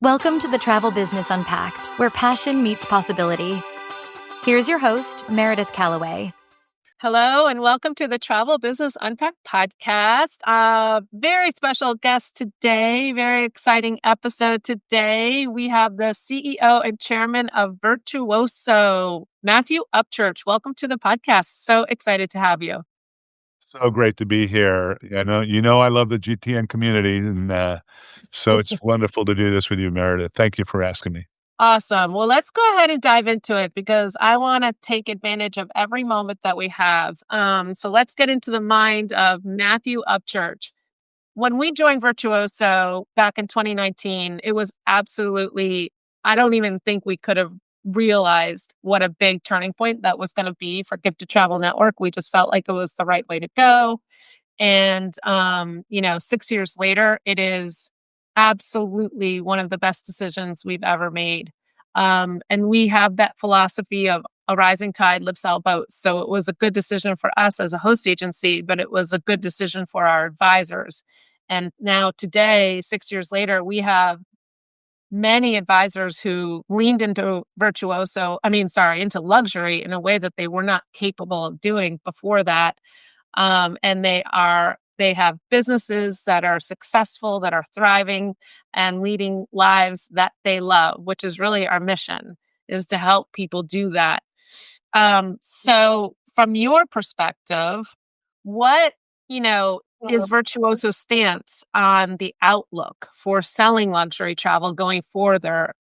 Welcome to the Travel Business Unpacked, where passion meets possibility. Here's your host, Meredith Calloway. Hello, and welcome to the Travel Business Unpacked podcast. Very special guest today, very exciting episode today. We have the CEO and Chairman of Virtuoso, Matthew Upchurch. Welcome to the podcast. So excited to have you. So great to be here. I love the GTN community, and so it's wonderful to do this with you, Meredith. Thank you for asking me. Awesome. Well, let's go ahead and dive into it because I want to take advantage of every moment that we have. So let's get into the mind of Matthew Upchurch. When we joined Virtuoso back in 2019, it was absolutely, I don't even think we could have realized what a big turning point that was going to be for Gift to Travel Network. We just felt like it was the right way to go. And, 6 years later, it is absolutely one of the best decisions we've ever made. And we have that philosophy of a rising tide lifts all boats. So it was a good decision for us as a host agency, but it was a good decision for our advisors. And now today, 6 years later, we have many advisors who leaned into into luxury in a way that they were not capable of doing before that. And they have businesses that are successful, that are thriving and leading lives that they love, which is really our mission, is to help people do that. So from your perspective, what, is Virtuoso's stance on the outlook for selling luxury travel going further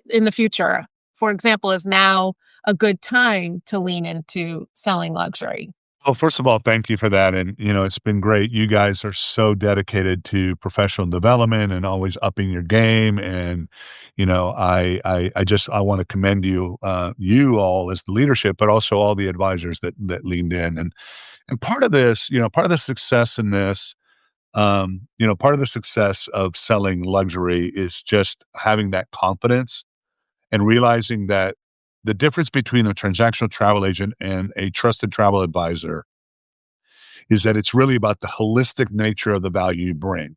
in the future? For example, is now a good time to lean into selling luxury? Well, first of all, thank you for that. And, it's been great. You guys are so dedicated to professional development and always upping your game. And, I want to commend you, you all as the leadership, but also all the advisors that leaned in. And part of this, part of the success in this, part of the success of selling luxury is just having that confidence and realizing that the difference between a transactional travel agent and a trusted travel advisor is that it's really about the holistic nature of the value you bring.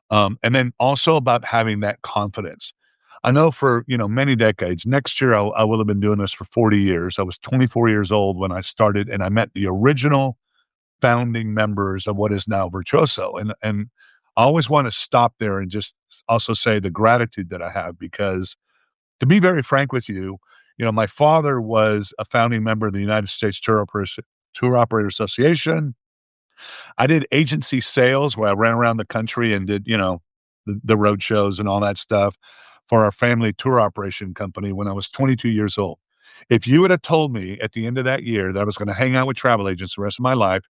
And then also about having that confidence. I know for, many decades, next year I will have been doing this for 40 years. I was 24 years old when I started, and I met the original founding members of what is now Virtuoso. And I always want to stop there and just also say the gratitude that I have, because to be very frank with you, my father was a founding member of the United States Tour Operator Association. I did agency sales where I ran around the country and did, the road shows and all that stuff for our family tour operation company when I was 22 years old. If you would have told me at the end of that year that I was going to hang out with travel agents the rest of my life,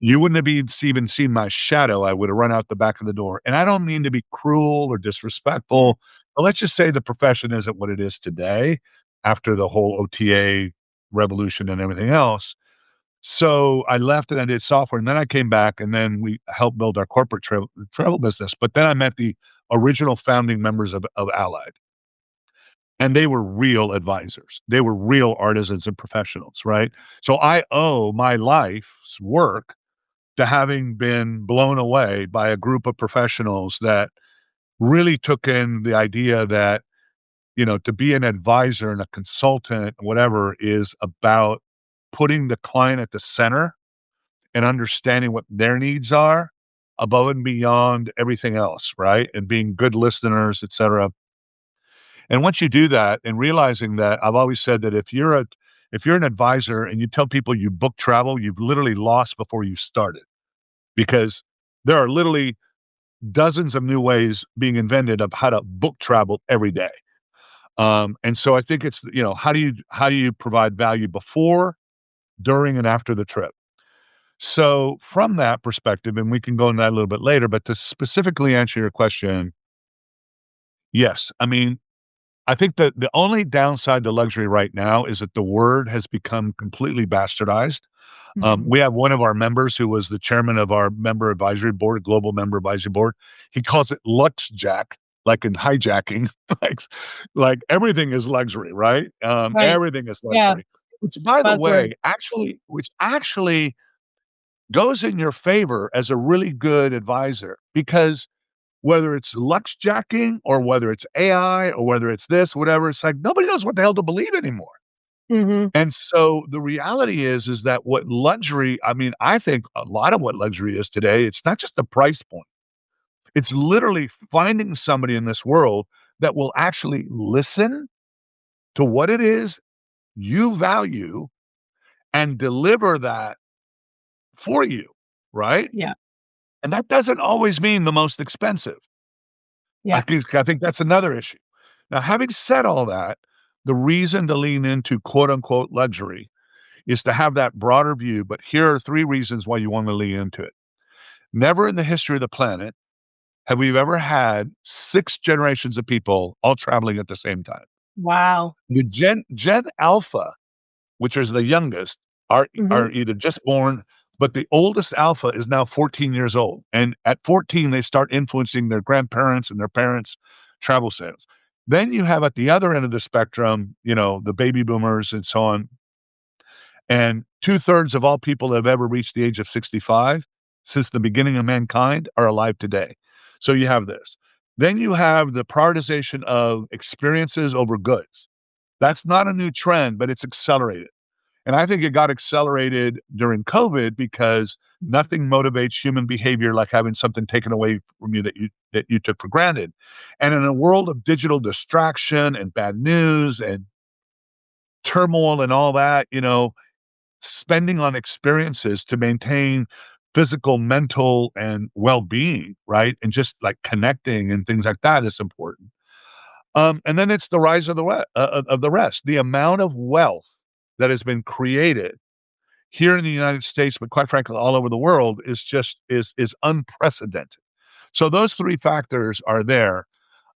you wouldn't have even seen my shadow. I would have run out the back of the door. And I don't mean to be cruel or disrespectful, but let's just say the profession isn't what it is today after the whole OTA revolution and everything else. So I left and I did software, and then I came back, and then we helped build our corporate travel business. But then I met the original founding members of Allied, and they were real advisors. They were real artisans and professionals, right? So I owe my life's work to having been blown away by a group of professionals that really took in the idea that, to be an advisor and a consultant, whatever, is about putting the client at the center and understanding what their needs are above and beyond everything else, right? And being good listeners, et cetera. And once you do that and realizing that, I've always said that if you're an advisor and you tell people you book travel, you've literally lost before you started, because there are literally dozens of new ways being invented of how to book travel every day. And so I think it's, how do you provide value before, during, and after the trip? So from that perspective, and we can go into that a little bit later, but to specifically answer your question, yes. I mean, I think that the only downside to luxury right now is that the word has become completely bastardized. We have one of our members who was the chairman of our member advisory board, global member advisory board. He calls it Luxjack, like in hijacking, like everything is luxury, right? Right. Everything is luxury. Yeah. Which, by the way, actually goes in your favor as a really good advisor, because whether it's lux jacking or whether it's AI or whether it's this, whatever. It's like nobody knows what the hell to believe anymore. Mm-hmm. And so the reality is that what luxury, I mean, I think a lot of what luxury is today, it's not just the price point. It's literally finding somebody in this world that will actually listen to what it is you value and deliver that for you, right? Yeah. And that doesn't always mean the most expensive. Yeah. I think that's another issue. Now, having said all that, the reason to lean into quote unquote luxury is to have that broader view. But here are 3 reasons why you want to lean into it. Never in the history of the planet have we ever had 6 generations of people all traveling at the same time. Wow. The Gen Alpha, which is the youngest, Mm-hmm. are either just born, but the oldest alpha is now 14 years old. And at 14, they start influencing their grandparents and their parents' travel sales. Then you have at the other end of the spectrum, you know, the baby boomers and so on. And 2/3 of all people that have ever reached the age of 65 since the beginning of mankind are alive today. So you have this. Then you have the prioritization of experiences over goods. That's not a new trend, but it's accelerated. And I think it got accelerated during COVID because nothing motivates human behavior like having something taken away from you that you took for granted. And in a world of digital distraction and bad news and turmoil and all that, you know, spending on experiences to maintain physical, mental, and well-being, right? And just like connecting and things like that is important. And then it's the rise of of the rest. The amount of wealth that has been created here in the United States, but quite frankly, all over the world is just is unprecedented. So those 3 factors are there.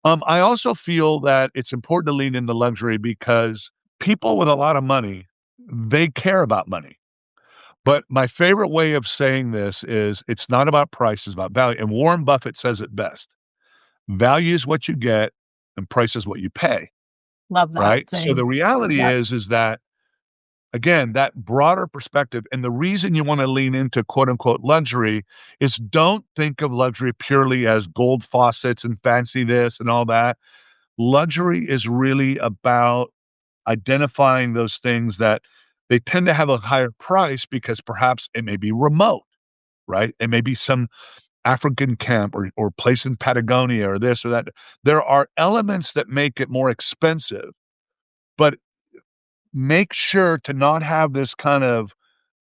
I also feel that it's important to lean into luxury because people with a lot of money, they care about money. But my favorite way of saying this is it's not about price, it's about value. And Warren Buffett says it best. Value is what you get and price is what you pay, Love that right? So the saying. reality Yep. is that again, that broader perspective and the reason you want to lean into quote unquote luxury is don't think of luxury purely as gold faucets and fancy this and all that. Luxury is really about identifying those things that they tend to have a higher price because perhaps it may be remote, right? It may be some African camp or place in Patagonia or this or that. There are elements that make it more expensive, but make sure to not have this kind of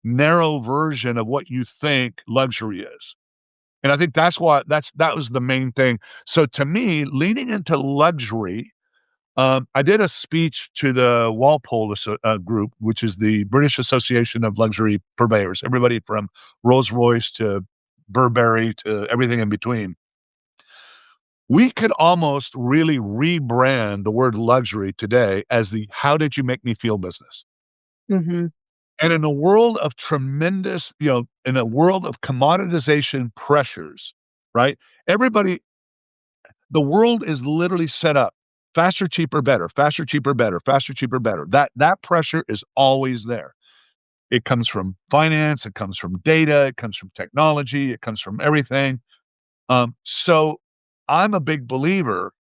narrow version of what you think luxury is. And I think that was the main thing. So to me, leaning into luxury, I did a speech to the Walpole group, which is the British Association of Luxury Purveyors, everybody from Rolls-Royce to Burberry to everything in between. We could almost really rebrand the word luxury today as the "how did you make me feel" business. Mm-hmm. And in a world of tremendous, you know, in a world of commoditization pressures, right? Everybody, the world is literally set up faster, cheaper, better, faster, cheaper, better, faster, cheaper, better. That pressure is always there. It comes from finance, it comes from data, it comes from technology, it comes from everything. So I'm a big believer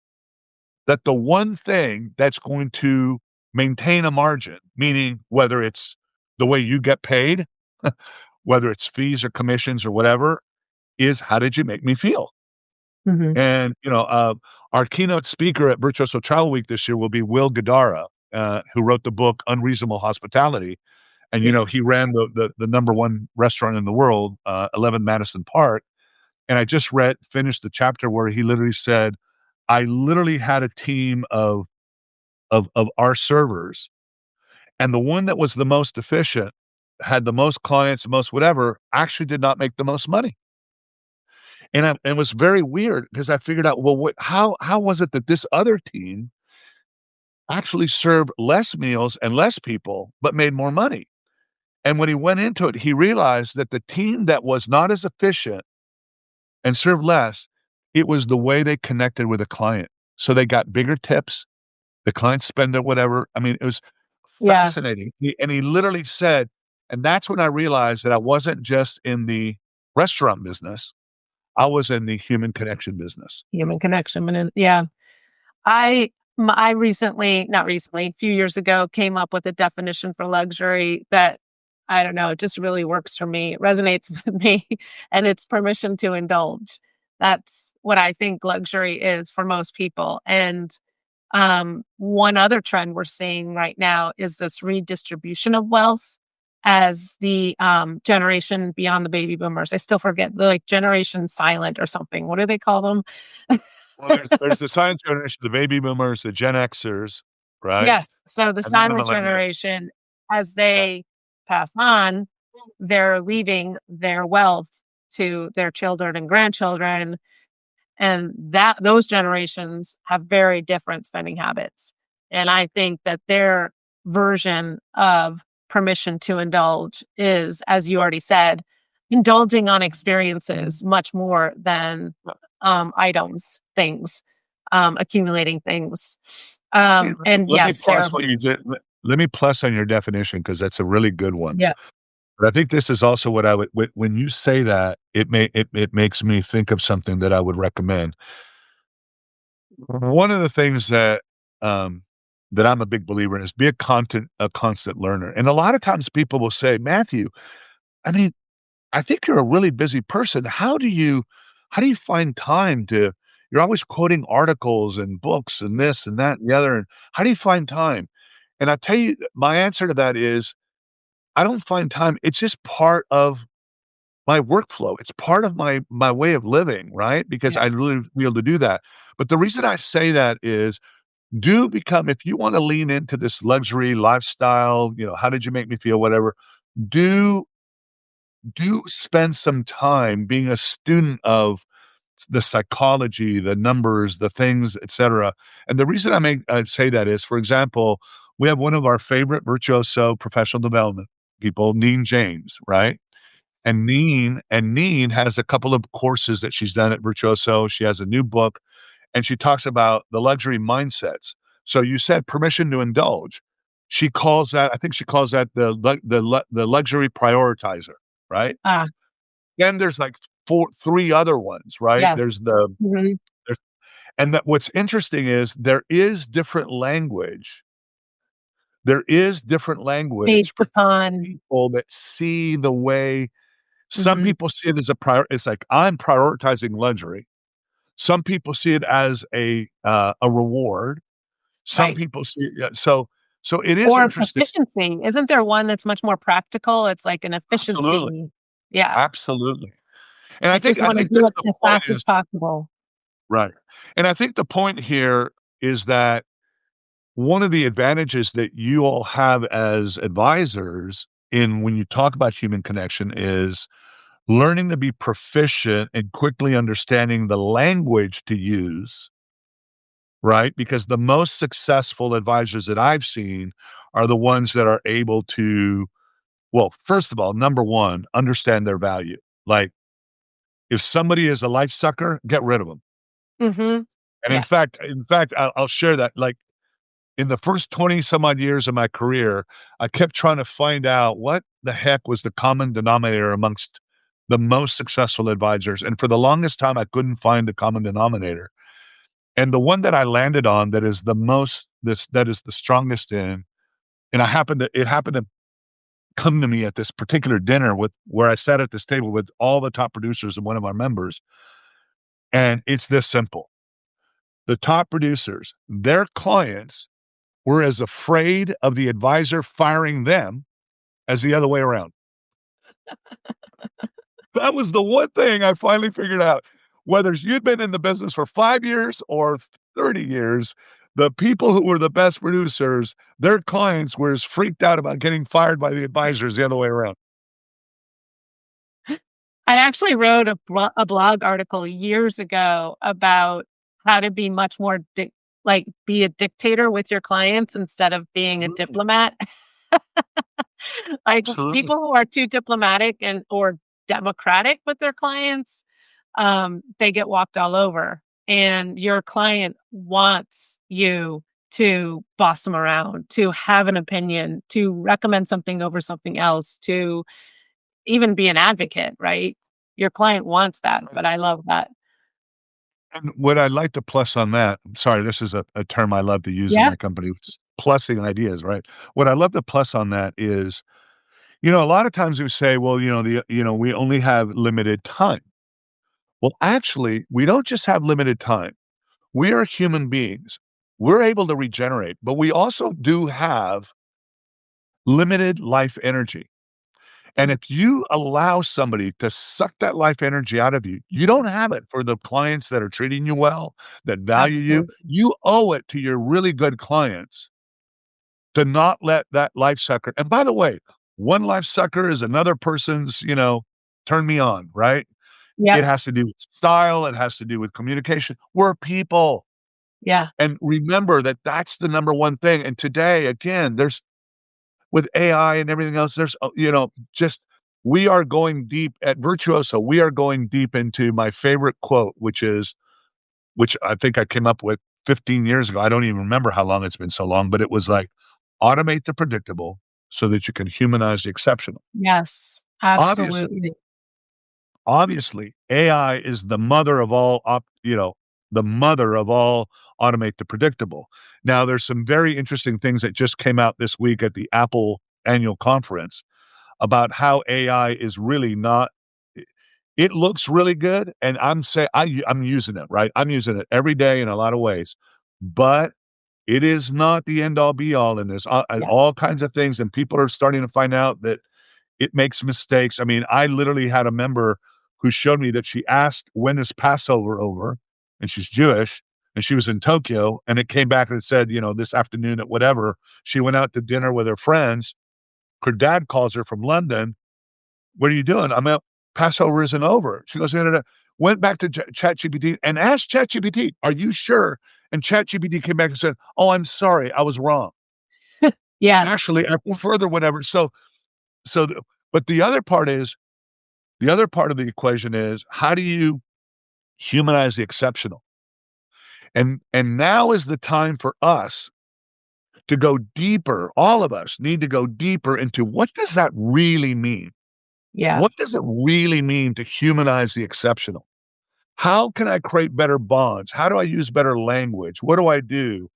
that the one thing that's going to maintain a margin, meaning whether it's the way you get paid, whether it's fees or commissions or whatever, is how did you make me feel? Mm-hmm. And, you know, our keynote speaker at Virtuoso Travel Week this year will be Will Guidara, who wrote the book Unreasonable Hospitality. And, you Yeah. know, he ran the number 1 restaurant in the world, 11 Madison Park. And I just finished the chapter where he literally said, I literally had a team of our servers, and the one that was the most efficient, had the most clients, the most whatever, actually did not make the most money. And it was very weird because I figured out, well, how was it that this other team actually served less meals and less people, but made more money? And when he went into it, he realized that the team that was not as efficient and served less, it was the way they connected with a client. So they got bigger tips, the client spend it, whatever. I mean, it was Yeah. fascinating. He literally said, and that's when I realized that I wasn't just in the restaurant business. I was in the human connection business. Human connection. And yeah, I recently, not recently, a few years ago, came up with a definition for luxury that I don't know, it just really works for me. It resonates with me, and it's permission to indulge. That's what I think luxury is for most people. And one other trend we're seeing right now is this redistribution of wealth as the generation beyond the baby boomers. I still forget the like generation silent or something. What do they call them? Well, there's the silent generation, the baby boomers, the Gen Xers, right? Yes. So the And then the silent millennials. generation, as Yeah. they pass on, they're leaving their wealth to their children and grandchildren. And that those generations have very different spending habits. And I think that their version of permission to indulge is, as you already said, indulging on experiences much more than items, things, accumulating things. Hey, And let me yes, plus what you did. Let me plus on your definition because that's a really good one. yeah. But I think this is also what I would when you say that, it makes me think of something that I would recommend. One of the things that I'm a big believer in is be a constant learner. And a lot of times people will say, "Matthew, I mean, I think you're a really busy person. How do you find time to you're always quoting articles and books and this and that and the other, and how do you find time?" And I tell you, my answer to that is, I don't find time. It's just part of my workflow. It's part of my way of living, right? Because Yeah. I really be able to do that. But the reason I say that is do become if you wanna lean into this luxury lifestyle, how did you make me feel, whatever, do do spend some time being a student of the psychology, the numbers, the things, etcetera. And the reason I say that is, for example, we have one of our favorite virtuoso professional development people, Neen James, right? And Neen has a couple of courses that she's done at Virtuoso. She has a new book, and she talks about the luxury mindsets. So you said permission to indulge. I think she calls that the luxury prioritizer, right? Ah, Then there's like 3 other ones, right? yes. Mhm. There's and that what's interesting is there is different language Based for upon, people that see the way some mhm, people see it as a prior it's like, I'm prioritizing luxury. Some people see it as a reward. Some right. people see it so it is Or interesting. efficiency. Isn't there one that's much more practical? It's like an Absolutely, efficiency. Yeah. absolutely. And I I think just I wanna think do that's it the as point fast as is possible. right. And I think the point here is that one of the advantages that you all have as advisors in when you talk about human connection is learning to be proficient and quickly understanding the language to use, right? Because the most successful advisors that I've seen are the ones that are able to, well, first of all, number one, understand their value. Like, if somebody is a life sucker, get rid of them. Mhm. And in Yeah. fact, I'll share that. Like in the first 20 some odd years of my career, I kept trying to find out what the heck was the common denominator amongst the most successful advisors. And for the longest time, I couldn't find the common denominator. And the one that I landed on that is the strongest in, and it happened to come to me at this particular dinner with where I sat at this table with all the top producers and one of our members. And it's this simple. The top producers, their clients were as afraid of the advisor firing them as the other way around. That was the one thing I finally figured out. Whether you'd been in the business for 5 years or 30 years, the people who were the best producers, their clients were as freaked out about getting fired by the advisors the other way around. I actually wrote a blog article years ago about how to be much more like, be a dictator with your clients instead of being a Absolutely. diplomat. Like, Absolutely. people who are too diplomatic and or democratic with their clients, they get walked all over, and your client wants you to boss them around, to have an opinion, to recommend something over something else, to even be an advocate, right? your client wants that, but I love that. And what I'd like to plus on that, I'm sorry, this is a term I love to use in Yeah, my company, which is plussing ideas, right? What I love to plus on that is, a lot of times we say, well, we only have limited time. Well, actually, we don't just have limited time. We are human beings. We're able to regenerate, but we also do have limited life energy. And mm, if you allow somebody to suck that life energy out of you, you don't have it for the clients that are treating you well, that value you. absolutely. You owe it to your really good clients to not let that life sucker, and by the way, one life sucker is another person's, turn me on, right? It Yep. has to do with style, it has to do with communication. We're people. Yeah. And remember that that's the number one thing. And today, again, there's with AI and everything else, there's, just we are going deep at Virtuoso. We are going deep into my favorite quote, which I think I came up with 15 years ago. I don't even remember how long it's been so long, but it was like, automate the predictable so that you can humanize the exceptional. Yes. Obviously, Absolutely. obviously, AI is the mother of all the mother of all automate the predictable. Now, there's some very interesting things that just came out this week at the Apple annual conference about how AI is really not it looks really good, and I'm using it, right? I'm using it every day in a lot of ways, but it is not the end all be all, and there's Yeah. all kinds of things, and people are starting to find out that it makes mistakes. I mean, I literally had a member who showed me that she asked, "When is Passover over?" And she's Jewish, and she was in Tokyo, and it came back and it said, this afternoon at whatever, she went out to dinner with her friends. Her dad calls her from London. "What are you doing?" "I'm out. Passover isn't over." She goes, "No, no, no." Went back to ChatGPT and asked ChatGPT, "Are you sure?" And ChatGPT came back and said, "Oh, I'm sorry. I was wrong. Yeah. Actually, I further whatever." So, but the other part of the equation is how do you humanize the exceptional? And now is the time for us to go deeper. All of us need to go deeper into what does that really mean? Yeah. What does it really mean to humanize the exceptional? How can I create better bonds? How do I use better language? What do I do?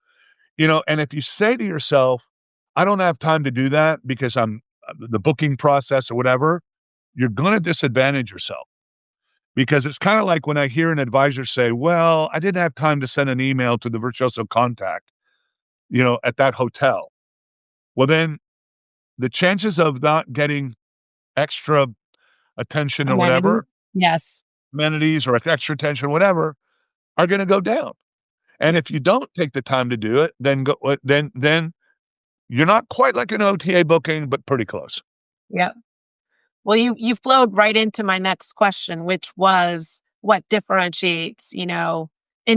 And if you say to yourself, I don't have time to do that because I'm the booking process or whatever, you're going to disadvantage yourself because it's kind of like when I hear an advisor say, well, I didn't have time to send an email to the Virtuoso contact, at that hotel. Well, then the chances of not getting extra attention or Amenity. whatever, Yes. amenities or extra attention, whatever, are going to go down. And Yeah. if you don't take the time to do it, then you're not quite like an OTA booking, but pretty close. Yeah. Well, you flowed right into my next question, which was what differentiates, in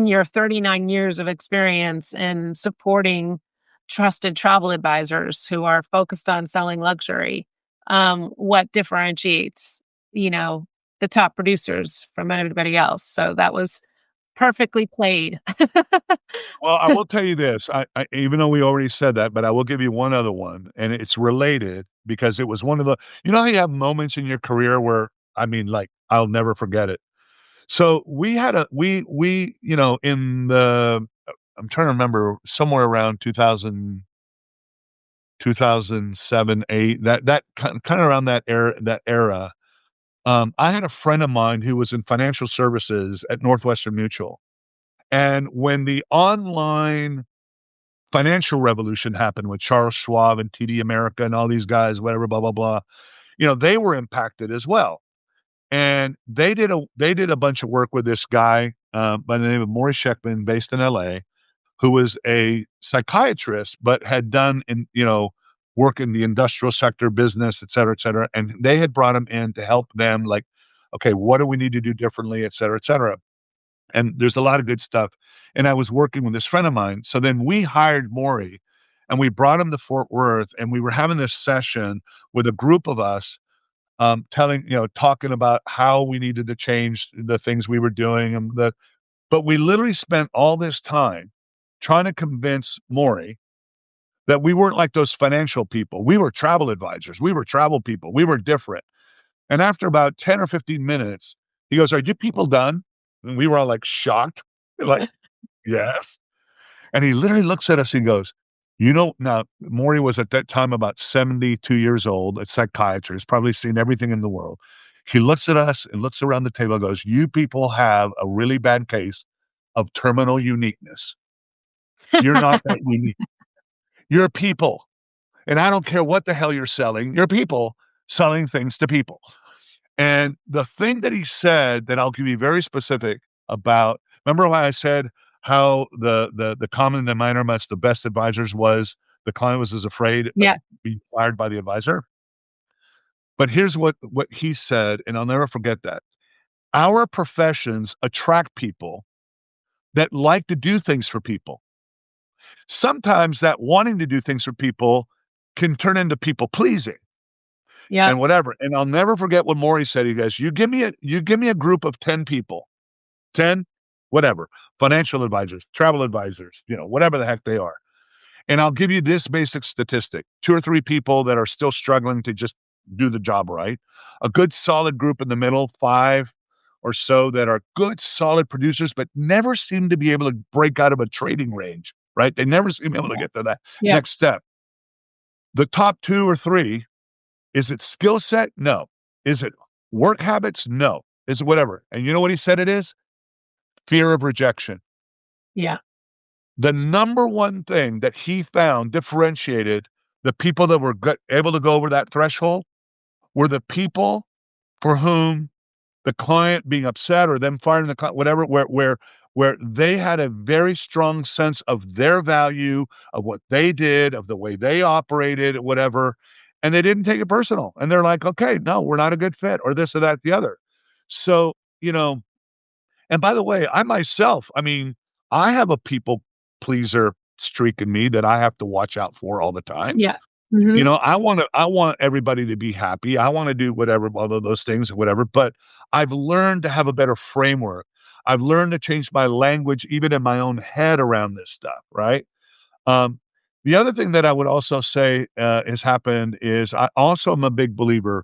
your 39 years of experience in supporting trusted travel advisors who are focused on selling luxury, what differentiates, you know, the top producers from everybody else. So that was perfectly played. Well, I will tell you this, I even though we already said that, but I will give you one other one, and it's related because it was one of the how you have moments in your career where, I mean, like, I'll never forget it. So we had a in the I'm trying to remember somewhere around 2007, 8, that kinda around that era, I had a friend of mine who was in financial services at Northwestern Mutual, and when the online financial revolution happened with Charles Schwab and TD America and all these guys, whatever, blah, blah, blah, they were impacted as well. And they did a bunch of work with this guy, by the name of Maurice Sheckman based in LA, who was a psychiatrist, but had done work in the industrial sector, business, et cetera, et cetera. And they had brought him in to help them like, okay, what do we need to do differently, et cetera, et cetera. And there's a lot of good stuff. And I was working with this friend of mine. So then we hired Maury and we brought him to Fort Worth and we were having this session with a group of us, talking about how we needed to change the things we were doing but we literally spent all this time trying to convince Maury that we weren't like those financial people. We were travel advisors. We were travel people. We were different. And after about 10 or 15 minutes, he goes, "Are you people done?" And we were all like shocked, like, "Yes." And he literally looks at us and goes, now Maury was at that time about 72 years old, a psychiatrist, probably seen everything in the world. He looks at us and looks around the table and goes, "You people have a really bad case of terminal uniqueness. You're not that unique. You're people. And I don't care what the hell you're selling. You're people selling things to people." And the thing that he said that I'll be very specific about, remember when I said how the common denominator amongst the best advisors was the client was as afraid of Yeah. being fired by the advisor? But here's what he said, and I'll never forget that. Our professions attract people that like to do things for people. Sometimes that wanting to do things for people can turn into people pleasing Yeah. and whatever. And I'll never forget what Maury said. He goes, you give me a group of 10 people, 10, whatever, financial advisors, travel advisors, whatever the heck they are. And I'll give you this basic statistic, 2 or 3 people that are still struggling to just do the job right. A good solid group in the middle, 5 or so that are good solid producers, but never seem to be able to break out of a trading range, right? They never seem able to get to that Yeah. next step. The top 2 or 3, is it skill set? No. Is it work habits? No. Is it whatever? And you know what he said it is? Fear of rejection. Yeah. The number one thing that he found differentiated the people that were able to go over that threshold were the people for whom the client being upset or them firing the client, whatever, where they had a very strong sense of their value, of what they did, of the way they operated, whatever, and they didn't take it personal. And they're like, "Okay, no, we're not a good fit," or this or that, the other. So, and by the way, I myself, I mean, I have a people pleaser streak in me that I have to watch out for all the time. Yeah. Mhm. I want everybody to be happy. I wanna do whatever, all of those things or whatever, but I've learned to have a better framework. I've learned to change my language even in my own head around this stuff, right? Um, the other thing that I would also say, has happened is I also am a big believer,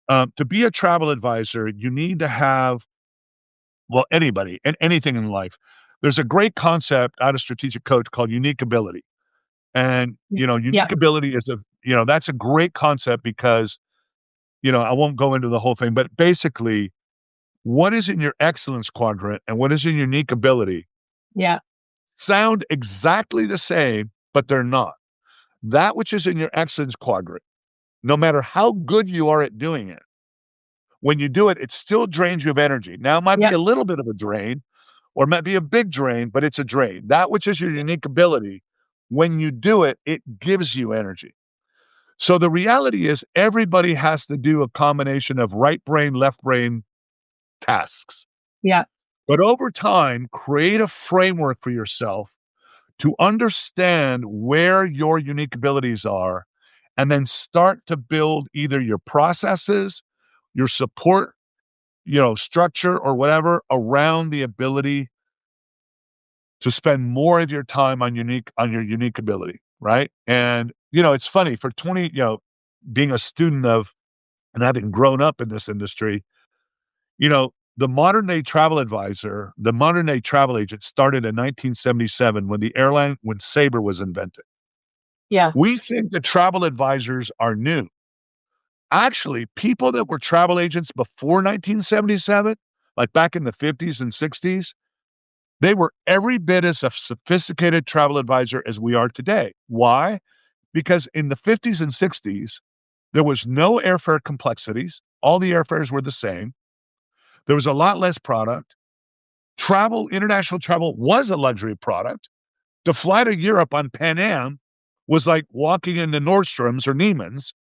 to be a travel advisor, you need to have, well, anybody and anything in life. There's a great concept out of Strategic Coach called unique ability. And, Yeah. unique ability is that's a great concept because, I won't go into the whole thing, but basically, what is in your excellence quadrant and what is in unique ability Yeah. sound exactly the same, but they're not. That which is in your excellence quadrant, no matter how good you are at doing it, when you do it, it still drains you of energy. Now, it might be Yeah. a little bit of a drain or it might be a big drain, but it's a drain. That which is your unique ability, when you do it, it gives you energy. So the reality is everybody has to do a combination of right brain, left brain tasks. Yeah. But over time, create a framework for yourself to understand where your unique abilities are, and then start to build either your processes, your support, structure or whatever around the ability to spend more of your time on your unique ability, right? And, it's funny for 20, being a student of and having grown up in this industry, the modern day travel advisor, the modern day travel agent started in 1977 when Sabre was invented. Yeah. We think that travel advisors are new. Actually, people that were travel agents before 1977, like back in the 50s and 60s, they were every bit as a sophisticated travel advisor as we are today. Why? Because in the 50s and 60s, there was no airfare complexities. All the airfares were the same. There was a lot less product. International travel was a luxury product. To fly to Europe on Pan Am was like walking into Nordstrom's or Neiman's.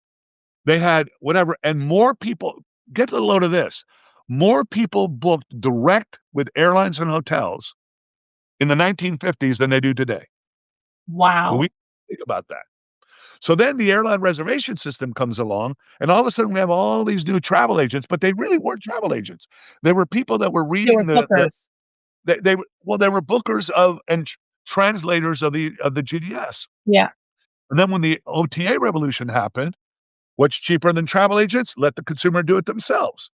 They had whatever, and more people, get a load of this, more people booked direct with airlines and hotels in the 1950s than they do today. When Wow. we think about that. So then the airline reservation system comes along, and all of a sudden we have all these new travel agents, but they really weren't travel agents. They were people that were They were reading bookers. they were bookers of and translators of the GDS. Yeah. And then when the OTA revolution happened, What's cheaper than travel agents? Let the consumer do it themselves.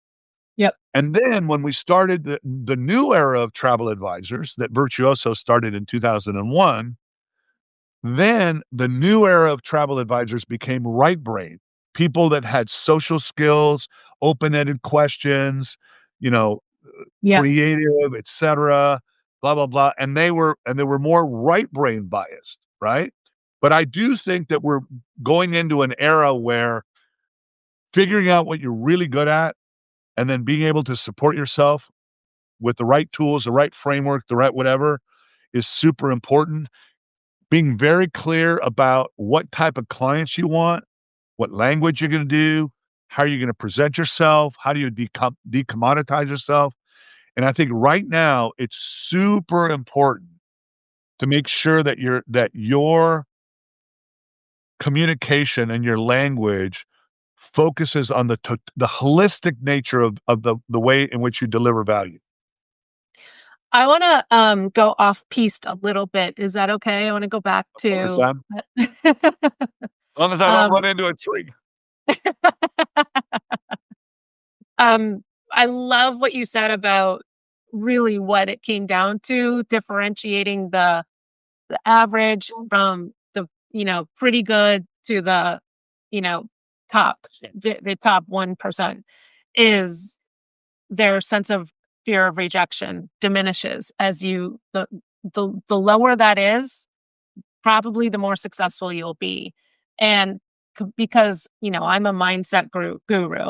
Yep. And then when we started the new era of travel advisors that Virtuoso started in 2001, then the new era of travel advisors became right brain, people that had social skills, open-ended questions, you know, Yeah. creative, etc., blah, blah, blah. And they were more right brain biased, right? But I do think that we're going into an era where figuring out what you're really good at and then being able to support yourself with the right tools, the right framework, the right whatever is super important. Being very clear about what type of clients you want, what language you're going to do, how you're going to present yourself, how do you decommoditize yourself. And I think right now it's super important to make sure that your communication and your language focuses on the holistic nature of the way in which you deliver value. I want to go off piste a little bit. Is that okay? I want to go back to. As long as I don't run into a tree. I love what you said about really what it came down to, differentiating the average from the, pretty good to the, top, the top 1% is their sense of fear of rejection diminishes as the lower that is, probably the more successful you'll be. And because, I'm a mindset guru,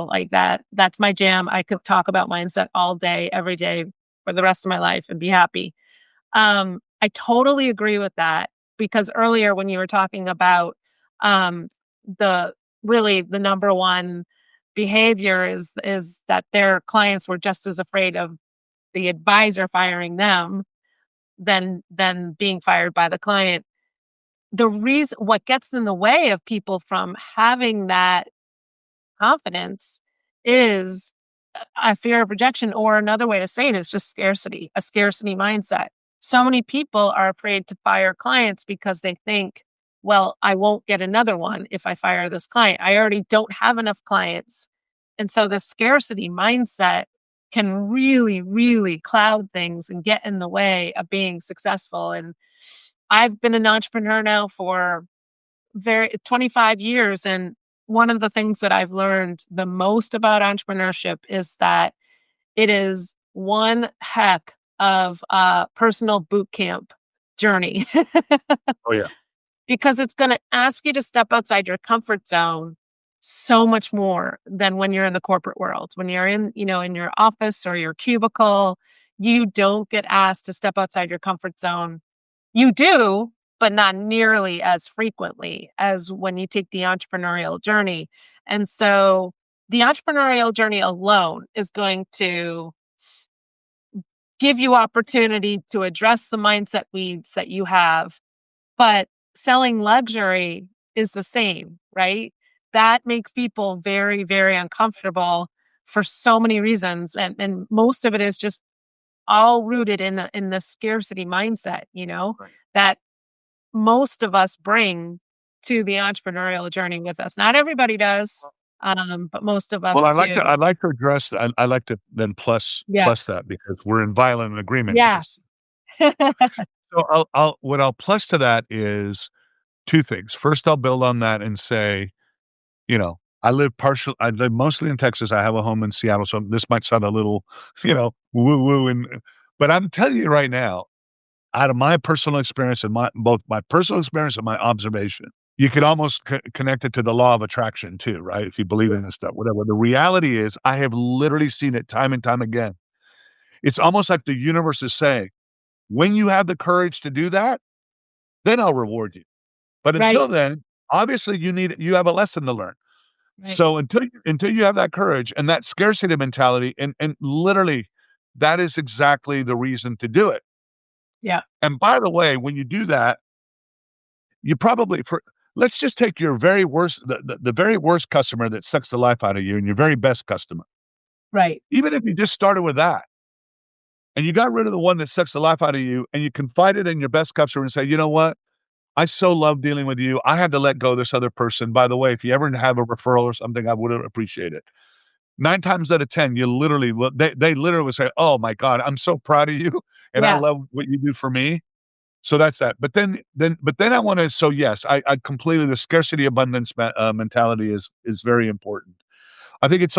like that's my jam. I could talk about mindset all day, every day for the rest of my life and be happy. I totally agree with that because earlier when you were talking about the number one behavior is that their clients were just as afraid of the advisor firing them than being fired by the client. The reason what gets in the way of people from having that confidence is a fear of rejection, or another way to say it is just scarcity, a scarcity mindset. So many people are afraid to fire clients because they think, well, I won't get another one if I fire this client. I already don't have enough clients. And so the scarcity mindset can really, really cloud things and get in the way of being successful. And I've been an entrepreneur now for 25 years. And one of the things that I've learned the most about entrepreneurship is that it is one heck of a personal boot camp journey. Oh, yeah. Because it's going to ask you to step outside your comfort zone so much more than when you're in the corporate world. When you're in your office or your cubicle, you don't get asked to step outside your comfort zone. You do, but not nearly as frequently as when you take the entrepreneurial journey. And so the entrepreneurial journey alone is going to give you opportunity to address the mindset weeds that you have. But selling luxury is the same, right? That makes people very, very uncomfortable for so many reasons. And most of it is just all rooted in the scarcity mindset, right, that most of us bring to the entrepreneurial journey with us. Not everybody does, but most of us Well, do. I'd like to address that. I like to then plus that because we're in violent agreement. Yeah. So I'll plus to that is two things. First, I'll build on that and say, I live mostly in Texas. I have a home in Seattle. So this might sound a little, woo-woo. But I'm telling you right now, out of my personal experience and both my personal experience and my observation, you could almost connect it to the law of attraction too, right? If you believe in this stuff, whatever. The reality is I have literally seen it time and time again. It's almost like the universe is saying, when you have the courage to do that, then I'll reward you. But until then, obviously you have a lesson to learn. Right. So until you have that courage and that scarcity mentality, and literally that is exactly the reason to do it. Yeah. And by the way, when you do that, you probably let's just take your very worst, the very worst customer that sucks the life out of you and your very best customer. Right. Even if you just started with that and you got rid of the one that sucks the life out of you and you confided in your best customer and say, you know what? I so love dealing with you. I had to let go of this other person. By the way, if you ever have a referral or something, I would appreciate it. 9 times out of 10, you literally will they literally will say, "Oh my god, I'm so proud of you, and I Yeah. love what you do for me." So that's that. But then I wanna so yes, I completely the scarcity abundance mentality is very important. I think it's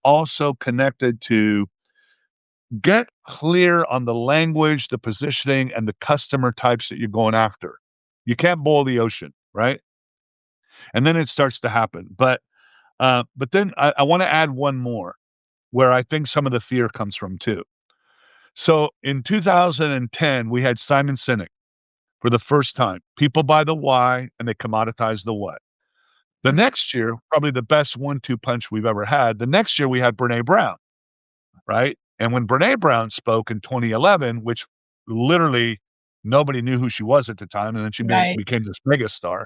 also connected to get clear on the language, the positioning, and the customer types that you're going after. You can't boil the ocean, right? And then it starts to happen. But then I wanna add one more where I think some of the fear comes from too. So in 2010, we had Simon Sinek for the first time. People buy the why and they commoditize the what. The next year, probably the best 1-2 punch we've ever had. The next year we had Brene Brown, right? And when Brene Brown spoke in 2011, which literally nobody knew who she was at the time, and then she Right. became this megastar.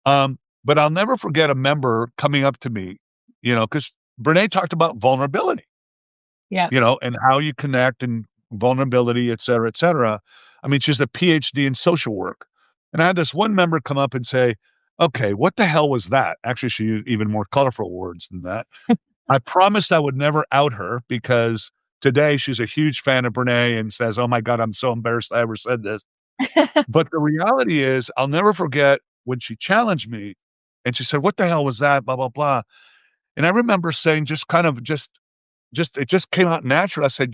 But I'll never forget a member coming up to me, because Brene talked about vulnerability, Yeah. and how you connect and vulnerability, et cetera, et cetera. I mean, she's a PhD in social work. And I had this one member come up and say, okay, what the hell was that? Actually, she used even more colorful words than that. I promised I would never out her because today she's a huge fan of Brene and says, oh my God, I'm so embarrassed I ever said this. But the reality is, I'll never forget when she challenged me and she said, what the hell was that? Blah, blah, blah. And I remember saying, it just came out natural. I said,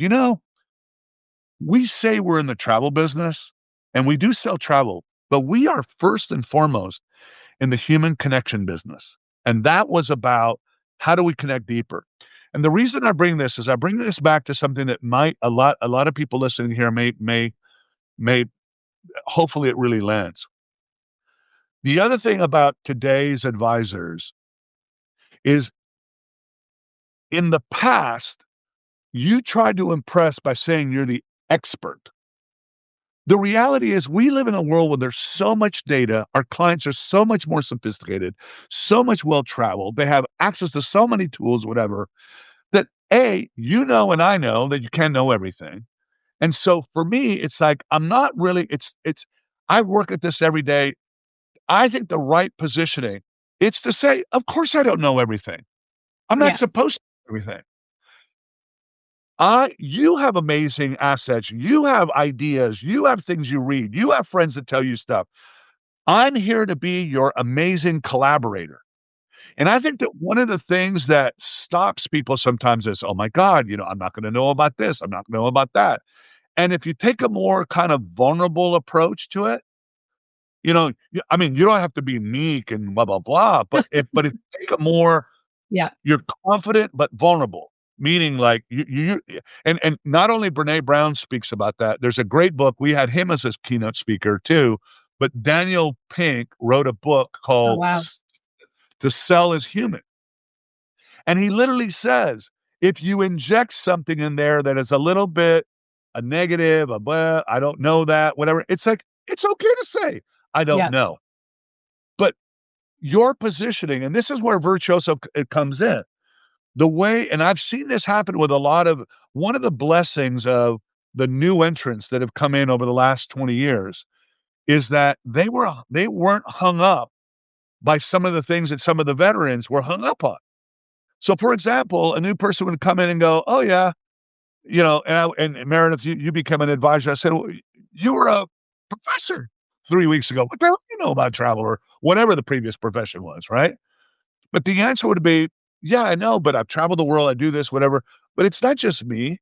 we say we're in the travel business and we do sell travel, but we are first and foremost in the human connection business. And that was about how do we connect deeper? And the reason I bring this is I bring this back to something that might a lot of people listening here may hopefully it really lands. The other thing about today's advisors is in the past, you tried to impress by saying you're the expert. The reality is we live in a world where there's so much data. Our clients are so much more sophisticated, so much well-traveled. They have access to so many tools, whatever, that and I know that you can't know everything. And so for me, it's like, I'm not really, I work at this every day. I think the right positioning, it's to say, of course I don't know everything. I'm not Yeah. supposed to know everything. You have amazing assets. You have ideas. You have things you read. You have friends that tell you stuff. I'm here to be your amazing collaborator. And I think that one of the things that stops people sometimes is, oh my God, I'm not going to know about this. I'm not going to know about that. And if you take a more kind of vulnerable approach to it, I mean, you don't have to be meek and blah, blah, blah, but if you take a more Yeah. you're confident but vulnerable, meaning like you and not only Brene Brown speaks about that. There's a great book. We had him as a keynote speaker too, but Daniel Pink wrote a book Oh, called wow. To Sell is Human. And he literally says, if you inject something in there that is a little bit a negative, a blah, I don't know that, whatever, it's like, it's okay to say, I don't Yeah. know. But your positioning, and this is where Virtuoso it comes in. The way, and I've seen this happen with one of the blessings of the new entrants that have come in over the last 20 years is that they weren't hung up by some of the things that some of the veterans were hung up on. So, for example, a new person would come in and go, "Oh yeah," and Meredith, you become an advisor. I said, well, "You were a professor 3 weeks ago. What the hell do you know about travel or whatever the previous profession was, right?" But the answer would be, "Yeah, I know, but I've traveled the world. I do this, whatever." But it's not just me.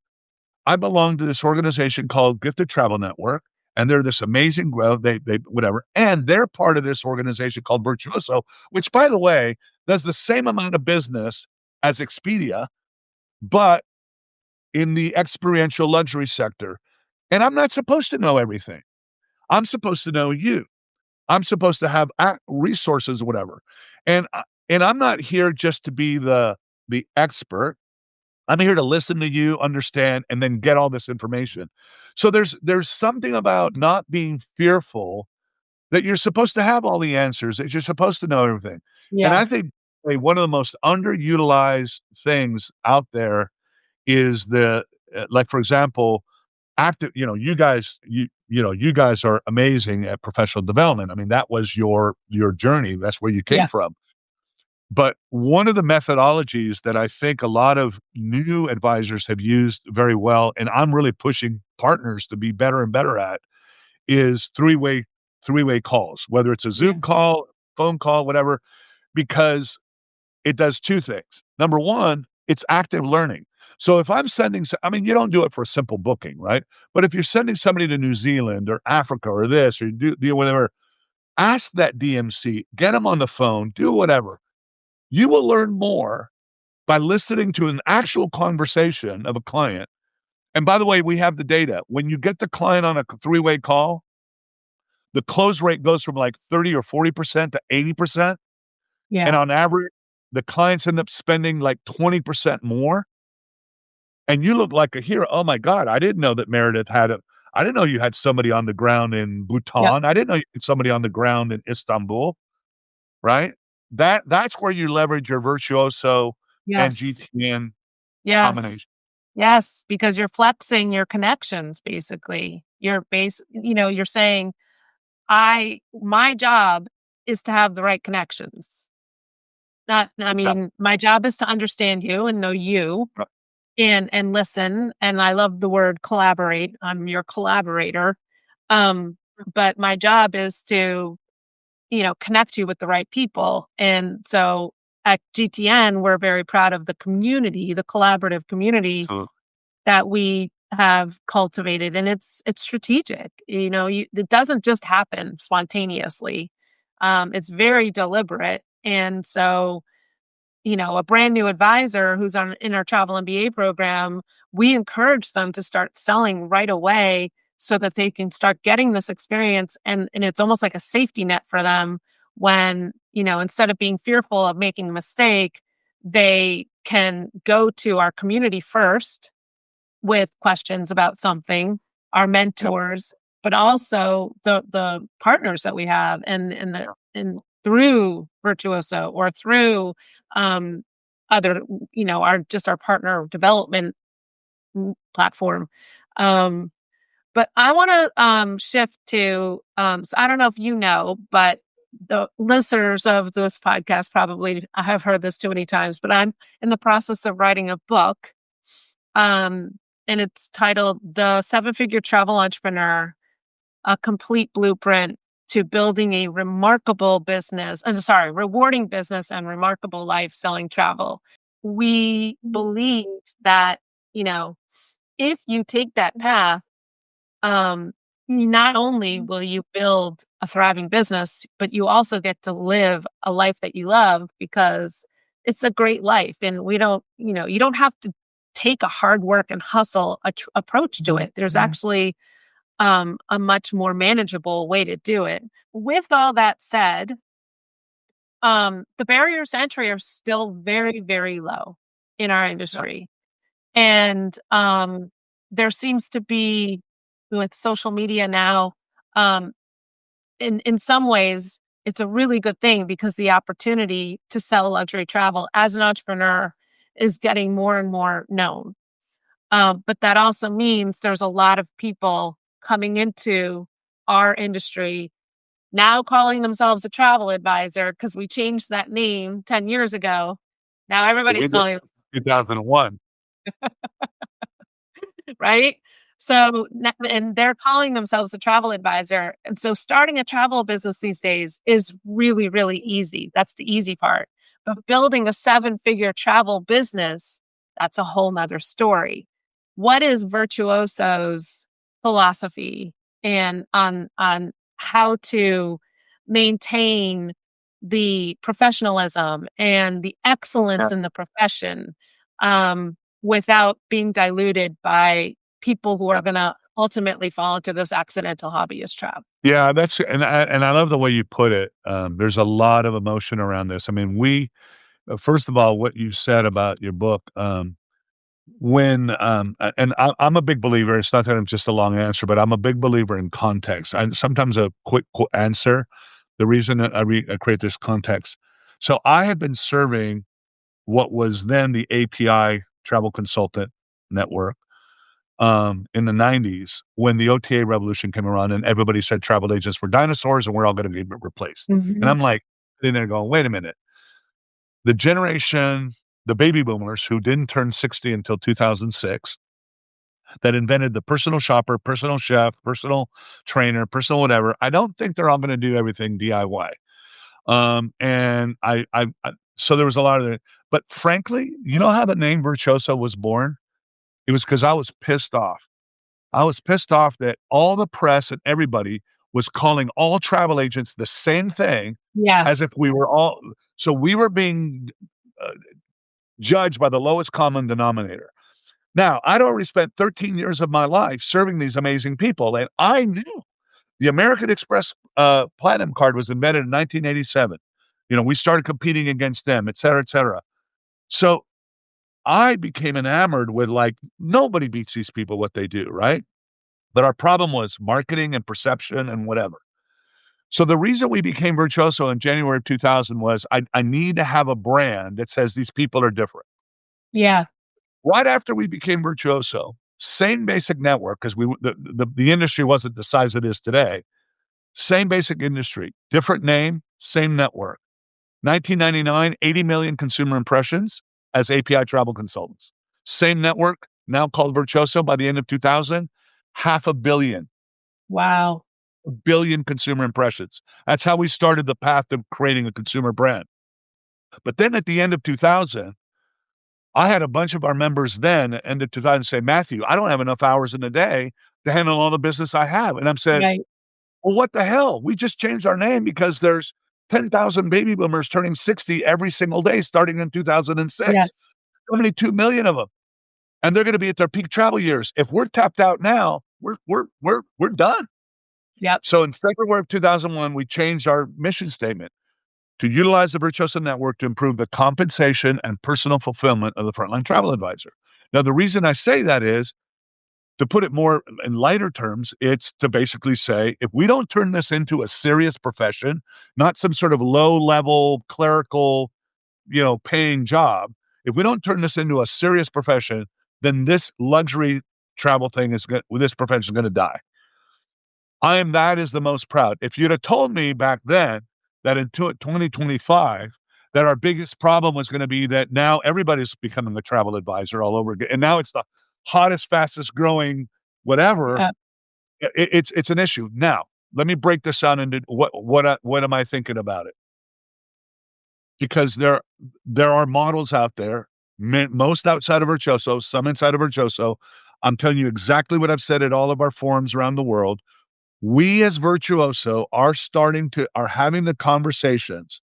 I belong to this organization called Gifted Travel Network, and they're this amazing, well, they whatever, and they're part of this organization called Virtuoso, which, by the way, does the same amount of business as Expedia, but in the experiential luxury sector. And I'm not supposed to know everything. I'm supposed to know you. I'm supposed to have resources, whatever. And I'm not here just to be the expert. I'm here to listen to you, understand, and then get all this information. So there's something about not being fearful that you're supposed to have all the answers, that you're supposed to know everything. And Yeah. I think one of the most underutilized things out there is like, for example, active, you guys are amazing at professional development. I mean, that was your journey. That's where you came Yeah. from. But one of the methodologies that I think a lot of new advisors have used very well, and I'm really pushing partners to be better and better at, is three-way calls, whether it's a Zoom Yes. call, phone call, whatever, because it does two things. Number one, it's active learning. So if I'm sending, I mean, you don't do it for a simple booking, right? But if you're sending somebody to New Zealand or Africa or this, or you do whatever, ask that DMC, get them on the phone, do whatever. You will learn more by listening to an actual conversation of a client. And by the way, we have the data. When you get the client on a three-way call, the close rate goes from like 30 or 40% to 80%. And Yeah. on average, the clients end up spending like 20% more. And you look like a hero. Oh my God, I didn't know that Meredith I didn't know you had somebody on the ground in Yep. Bhutan. I didn't know you had somebody on the ground in Istanbul, right? That's where you leverage your Virtuoso and Yes. GTN Yes. combination. Yes. Because you're flexing your connections, basically. You're saying, my job is to have the right connections. I Yeah. mean, my job is to understand you and know you Right. and listen. And I love the word collaborate. I'm your collaborator. But my job is to, connect you with the right people. And so at GTN, we're very proud of the community, the collaborative community So that we have cultivated, and it's strategic. It doesn't just happen spontaneously. It's very deliberate. And so, a brand new advisor who's in our travel MBA program, we encourage them to start selling right away so that they can start getting this experience. And it's almost like a safety net for them when, instead of being fearful of making a mistake, they can go to our community first with questions about something, our yeah, mentors, but also the partners that we have and through Virtuoso or through um other, our partner development platform. Um but I want to shift to so I don't know if you know, but the listeners of this podcast probably have heard this too many times, but I'm in the process of writing a book, um, and it's titled The Seven-Figure Travel Entrepreneur, A Complete Blueprint to Building a Rewarding Business and Remarkable Life Selling Travel. We believe that, if you take that path, um, not only will you build a thriving business, but you also get to live a life that you love, because it's a great life. And you don't have to take a hard work and hustle approach to it. There's actually a much more manageable way to do it. With all that said, the barriers to entry are still very, very low in our industry. And there seems to be, with social media now, um, in some ways, it's a really good thing, because the opportunity to sell luxury travel as an entrepreneur is getting more and more known. But that also means there's a lot of people coming into our industry now calling themselves a travel advisor, because we changed that name 10 years ago. Now we everybody's did calling, 2001. right? So, and they're calling themselves a travel advisor. And so starting a travel business these days is really, really easy. That's the easy part. But building a seven-figure travel business, that's a whole nother story. What is Virtuoso's philosophy and on how to maintain the professionalism and the excellence Yeah. in the profession, without being diluted by people who are going to ultimately fall into this accidental hobbyist trap? Yeah, and I love the way you put it. There's a lot of emotion around this. I mean, first of all, what you said about your book, I'm a big believer. It's not that I'm just a long answer, but I'm a big believer in context. And sometimes a quick answer. The reason that I create this context. So I had been serving what was then the API Travel Consultant Network. in the 90s when the OTA revolution came around and everybody said travel agents were dinosaurs and we're all going to be replaced. And Mhm. I'm like, sitting there going, wait a minute. The generation, the baby boomers who didn't turn 60 until 2006, that invented the personal shopper, personal chef, personal trainer, personal whatever, I don't think they're all going to do everything DIY. And so there was a lot of it. But frankly, you know how the name Virtuoso was born? It was because I was pissed off. I was pissed off that all the press and everybody was calling all travel agents the same thing Yeah. as if we were all, so we were being uh, judged by the lowest common denominator. Now, I'd already spent 13 years of my life serving these amazing people, and I knew the American Express Platinum Card was invented in 1987. We started competing against them, et cetera, et cetera. So I became enamored with like, nobody beats these people what they do, right? But our problem was marketing and perception and whatever. So the reason we became Virtuoso in January of 2000 was I need to have a brand that says these people are different. Yeah. Right after we became Virtuoso, same basic network, because the industry wasn't the size it is today. Same basic industry, different name, same network. 1999, 80 million consumer impressions as API travel consultants. Same network, now called Virtuoso. By the end of 2000, 500 million. Wow. A billion consumer impressions. That's how we started the path of creating a consumer brand. But then at the end of 2000, I had a bunch of our members then at the end of 2000 say, Matthew, I don't have enough hours in a day to handle all the business I have. And I'm saying, Right. well, what the hell? We just changed our name because there's 10,000 baby boomers turning 60 every single day starting in 2006. Yes. Only 2 million of them. And they're going to be at their peak travel years. If we're tapped out now, we're done. Yep. So in February of 2001, we changed our mission statement to utilize the Virtuoso network to improve the compensation and personal fulfillment of the frontline travel advisor. Now, the reason I say that is, to put it more in lighter terms, it's to basically say, if we don't turn this into a serious profession, not some sort of low-level clerical, paying job, if we don't turn this into a serious profession, then this luxury travel thing this profession is going to die. I am that is the most proud. If you'd have told me back then that in 2025, that our biggest problem was going to be that now everybody's becoming a travel advisor all over again, and now it's the hottest, fastest growing, whatever. Yep. It's an issue. Now, let me break this down into what am I thinking about it? Because there are models out there, most outside of Virtuoso, some inside of Virtuoso. I'm telling you exactly what I've said at all of our forums around the world. We as Virtuoso are having the conversations.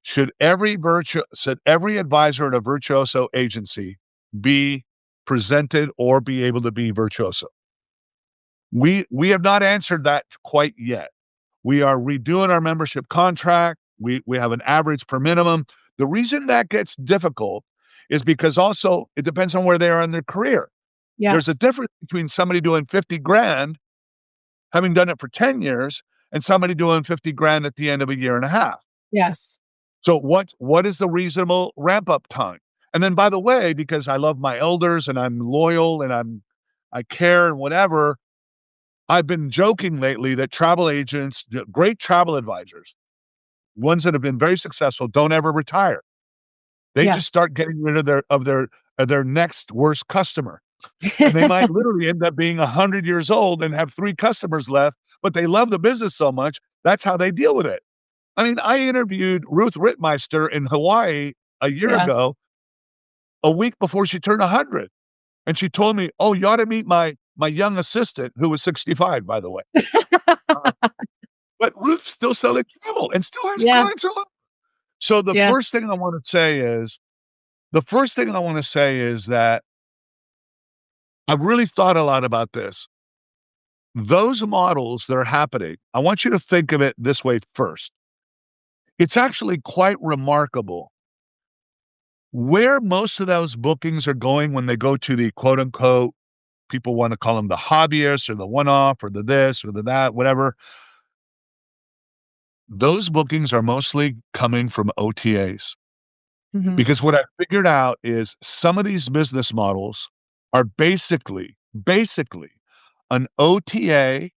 Should every advisor at a Virtuoso agency be presented or be able to be Virtuoso? We have not answered that quite yet. We are redoing our membership contract. We have an average per minimum. The reason that gets difficult is because also it depends on where they are in their career. There's a Yes. difference between somebody doing 50 grand, having done it for 10 years, and somebody doing 50 grand at the end of a year and a half. Yes. So what is the reasonable ramp up time? And then, by the way, because I love my elders and I'm loyal and I care and whatever, I've been joking lately that travel agents, great travel advisors, ones that have been very successful, don't ever retire. They Yeah. just start getting rid of their next worst customer. And they might literally end up being 100 years old and have 3 customers left, but they love the business so much, that's how they deal with it. I mean, I interviewed Ruth Rittmeister in Hawaii a year Yeah. ago, a week before she turned 100. And she told me, "Oh, you ought to meet my young assistant," who was 65, by the way. Uh, but Ruth's still selling travel and still has Yeah. clients. So the Yeah. first thing I want to say is that I've really thought a lot about this. Those models that are happening, I want you to think of it this way first. It's actually quite remarkable where most of those bookings are going when they go to the quote unquote, people want to call them the hobbyists or the one-off or the this or the that, whatever. Those bookings are mostly coming from OTAs. Mhm. Because what I figured out is some of these business models are basically basically an OTA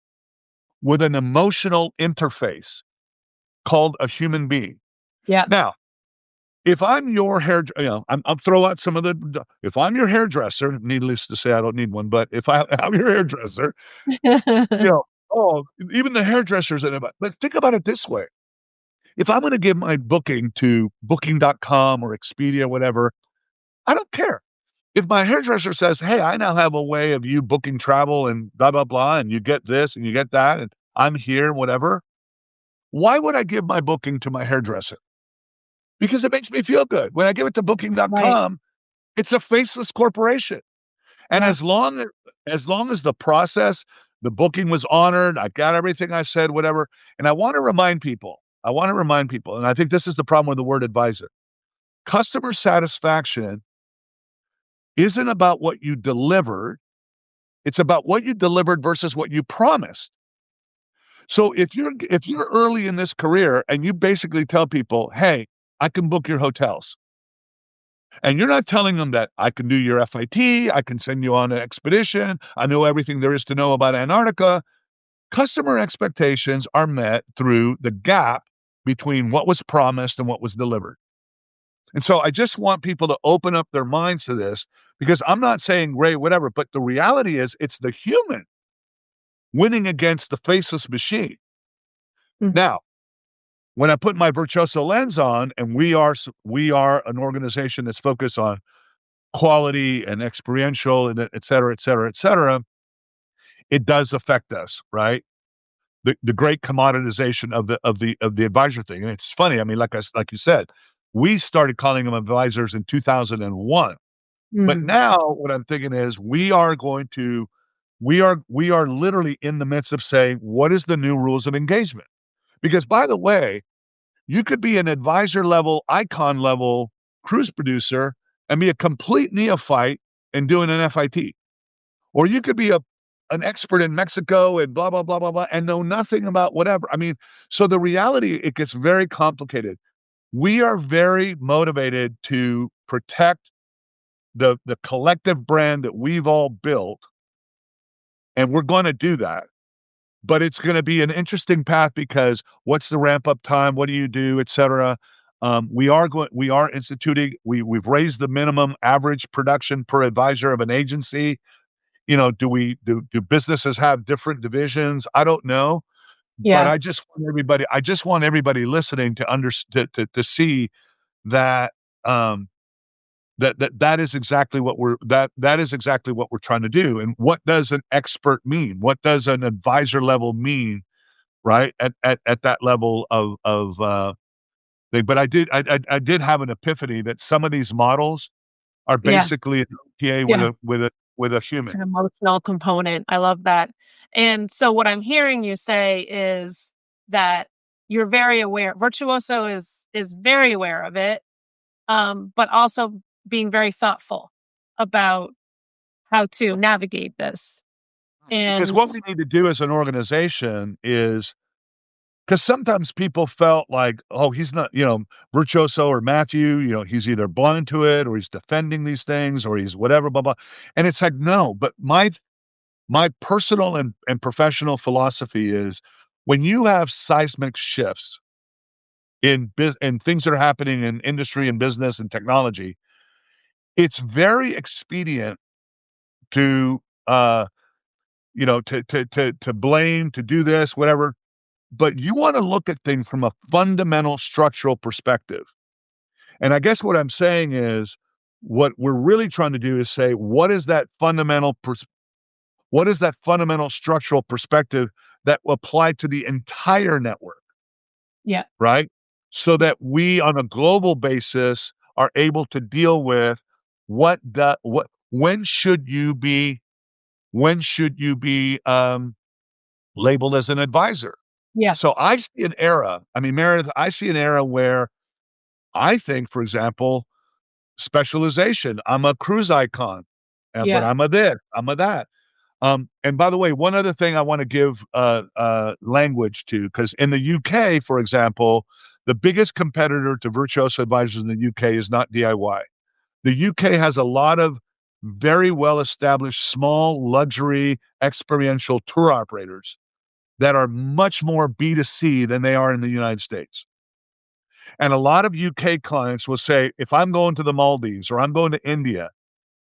with an emotional interface called a human being. Yeah. Now, if I'm your I'm throw out some of if I'm your hairdresser, needless to say, I don't need one, but if I'm your hairdresser, oh, even the hairdressers in it. But think about it this way. If I'm going to give my booking to booking.com or Expedia, whatever, I don't care. If my hairdresser says, "Hey, I now have a way of you booking travel and blah, blah, blah, and you get this and you get that, and I'm here, whatever," why would I give my booking to my hairdresser? Because it makes me feel good. When I give it to Right. booking.com, it's a faceless corporation. And Yeah. as long as the process, the booking was honored, I got everything I said, whatever. And I want to remind people, and I think this is the problem with the word advisor. Customer satisfaction isn't about what you delivered. It's about what you delivered versus what you promised. So if you're early in this career and you basically tell people, "Hey, I can book your hotels." And you're not telling them that I can do your FIT, I can send you on an expedition, I know everything there is to know about Antarctica. Customer expectations are met through the gap between what was promised and what was delivered. And so I just want people to open up their minds to this because I'm not saying great, whatever, but the reality is it's the human winning against the faceless machine. Mm. Now, when I put my Virtuoso lens on, and we are an organization that's focused on quality and experiential and et cetera, et cetera, et cetera, it does affect us, right? The great commoditization of the advisor thing. And it's funny, I mean, like you said, we started calling them advisors in 2001. But Mm. now what I'm thinking is we are literally in the midst of saying, what is the new rules of engagement? Because by the way, you could be an advisor level, icon level cruise producer and be a complete neophyte and doing an FIT. Or you could be an expert in Mexico and blah, blah, blah, blah, blah, and know nothing about whatever. I mean, so the reality, it gets very complicated. We are very motivated to protect the collective brand that we've all built, and we're going to do that. But it's going to be an interesting path because what's the ramp up time? What do you do, et cetera? We are instituting, we've raised the minimum average production per advisor of an agency. Do businesses have different divisions? I don't know, but Yeah. I just want everybody listening to to see that, that is exactly what that is exactly what we're trying to do. And what does an expert mean? What does an advisor level mean, right? At that level of thing. But I did have an epiphany that some of these models are Yeah. basically an OTA Yeah. with a It's human. an emotional component. I love that. And so what I'm hearing you say is that you're very aware. Virtuoso is very aware of it, but also being very thoughtful about how to navigate this. Because And what we need to do as an organization is, because sometimes people felt like, "Oh, he's not," Virtuoso or Matthew, he's either blind to it or he's defending these things or he's whatever, blah, blah. And it's like, no, but my personal and professional philosophy is when you have seismic shifts in things that are happening in industry and business and technology, it's very expedient to, to blame, to do this, whatever. But you want to look at things from a fundamental structural perspective. And I guess what I'm saying is what we're really trying to do is say, what is that fundamental structural perspective that will apply to the entire network, yeah, right? So that we on a global basis are able to deal with when should you be labeled as an advisor? yeah, So I see an era, I mean, Meredith, I see an era where I think, for example, specialization. I'm a cruise icon, but yeah, I'm a this, I'm a that. And by the way, one other thing I want to give language to, because in the UK, for example, the biggest competitor to Virtuoso Advisors in the UK is not DIY. The UK has a lot of very well-established, small, luxury, experiential tour operators that are much more B2C than they are in the United States. And a lot of UK clients will say, if I'm going to the Maldives or I'm going to India,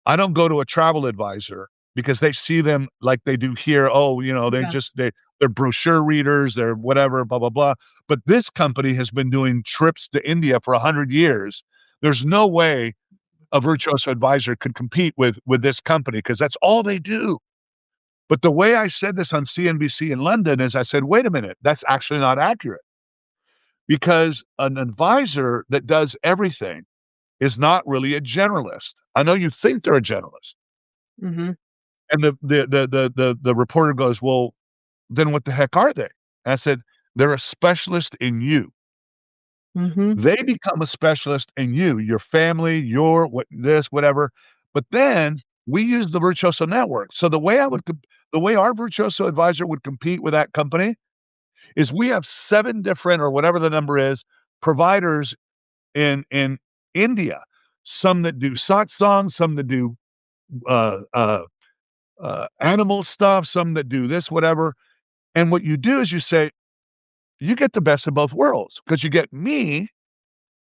I don't go to a travel advisor because they see them like they do here. Oh, Yeah. they're brochure readers, they're whatever, blah, blah, blah. But this company has been doing trips to India for 100 years. There's no way a Virtuoso advisor could compete with this company because that's all they do. But the way I said this on CNBC in London is I said, wait a minute, that's actually not accurate because an advisor that does everything is not really a generalist. I know you think they're a generalist. Mm-hmm. And the reporter goes, well, then what the heck are they? And I said, they're a specialist in you. Mm-hmm. They become a specialist in you, your family, whatever. But then we use the Virtuoso network. So the way our Virtuoso advisor would compete with that company is we have 7 different or whatever the number is providers in India. Some that do satsang, some that do uh, uh, animal stuff, some that do this, whatever. And what you do is you say, you get the best of both worlds because you get me,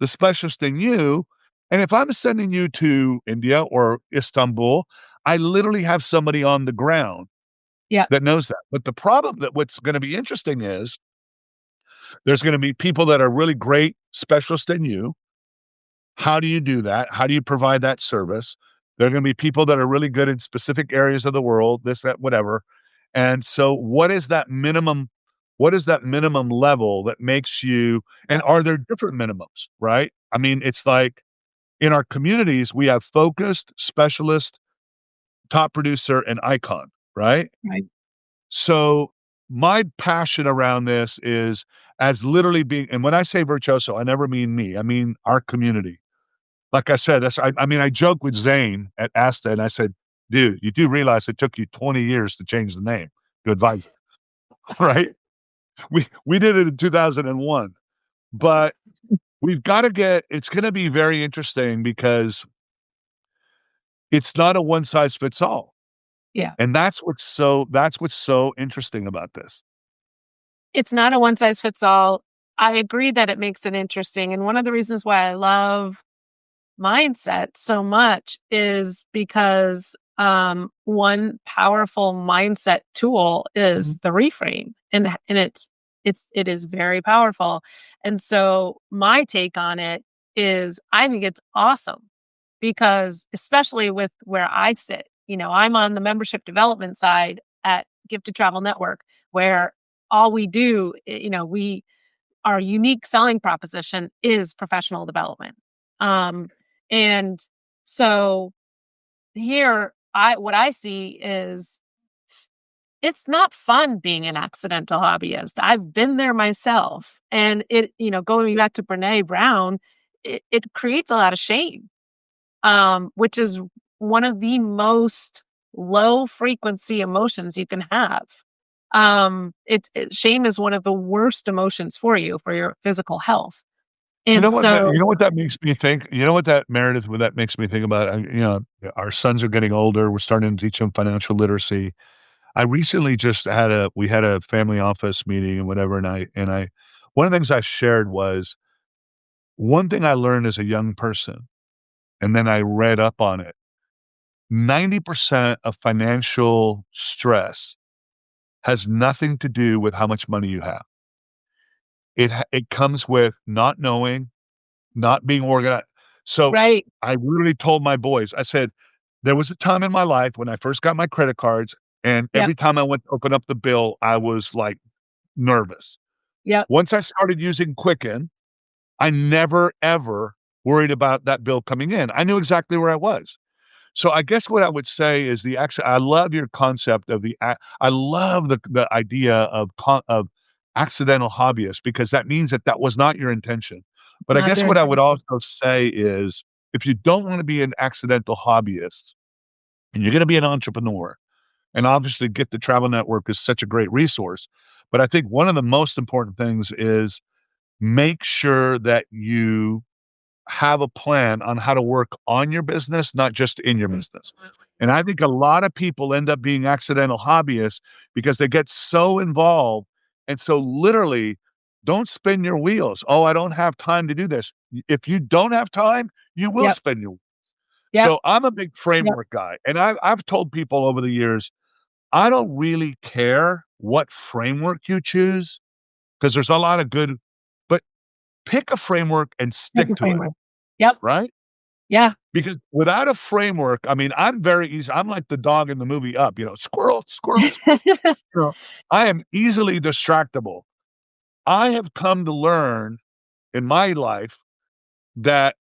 the specialist in you. And if I'm sending you to India or Istanbul, I literally have somebody on the ground Yeah. that knows that. But the problem that what's going to be interesting is there's going to be people that are really great specialists in you. How do you do that? How do you provide that service? There are going to be people that are really good in specific areas of the world, this, that, whatever. And so what is that minimum level that makes you, and are there different minimums, right? I mean, it's like in our communities, we have focused, specialist, top producer, and icon, right? Right. So my passion around this is as literally being, and when I say virtuoso, I never mean me, I mean our community. Like I said, I mean, I joke with Zane at Asta and I said, dude, you do realize it took you 20 years to change the name to advisor, right? We did it in 2001, but it's going to be very interesting because it's not a one size fits all. Yeah. And that's what's so interesting about this. It's not a one size fits all. I agree that it makes it interesting. And one of the reasons why I love mindset so much is because one powerful mindset tool is the reframe, and it is very powerful. And so my take on it is I think it's awesome because especially with where I sit, I'm on the membership development side at Gifted Travel Network, where all we do, our unique selling proposition is professional development. And so here, what I see is it's not fun being an accidental hobbyist. I've been there myself. And going back to Brene Brown, it creates a lot of shame, which is one of the most low frequency emotions you can have. Shame is one of the worst emotions for your physical health. And You know what that makes me think? You know what that, Meredith, what that makes me think about? Our sons are getting older. We're starting to teach them financial literacy. I recently we had a family office meeting and whatever. One of the things I shared was one thing I learned as a young person, and then I read up on it. 90% of financial stress has nothing to do with how much money you have. It comes with not knowing, not being organized. So right. I literally told my boys, I said, there was a time in my life when I first got my credit cards, and Yep. every time I went to open up the bill, I was like nervous. Yep. Once I started using Quicken, I never, ever worried about that bill coming in. I knew exactly where I was. So I guess what I would say is I love your concept of I love the idea of accidental hobbyist because that means that was not your intention. But I Not guess their what I would intention. also say is if you don't want to be an accidental hobbyist and you're going to be an entrepreneur, and obviously Get the Travel Network is such a great resource. But I think one of the most important things is make sure that you have a plan on how to work on your business, not just in your business. And I think a lot of people end up being accidental hobbyists because they get so involved. And so literally don't spin your wheels. Oh, I don't have time to do this. If you don't have time, you will Yep. spin your. Yep. So I'm a big Yep. framework guy. And I've told people over the years, I don't really care what framework you choose because there's a lot of good, but pick a framework and Pick stick a to it, framework. Yep. right? Yeah. Because without a framework, I mean, I'm very easy. I'm like the dog in the movie Up, squirrel, squirrel, squirrel. I am easily distractible. I have come to learn in my life that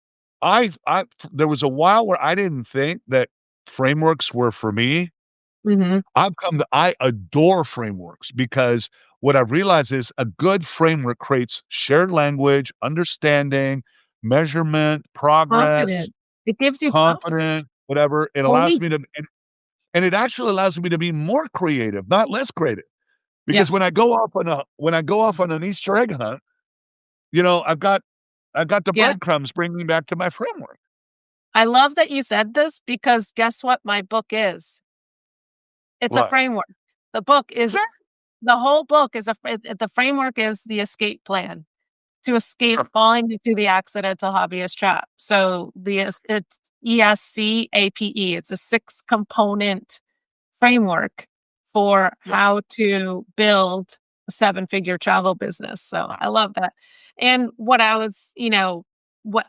there was a while where I didn't think that frameworks were for me. Mhm. I adore frameworks because what I've realized is a good framework creates shared language, understanding, measurement, progress, Confident. It gives you confidence. confident, whatever. It allows Totally. me to, and it actually allows me to be more creative, not less creative. Yeah. Because when I go off on an Easter egg hunt, I've got the Yeah. breadcrumbs bringing me back to my framework. I love that you said this because guess what my book is? It's a What? framework. The book is Sure. the whole book is the framework is the escape plan to escape falling into the accidental hobbyist trap. So it's ESCAPE. It's a 6-component framework for how to build a 7-figure travel business. So I love that. And what I was, what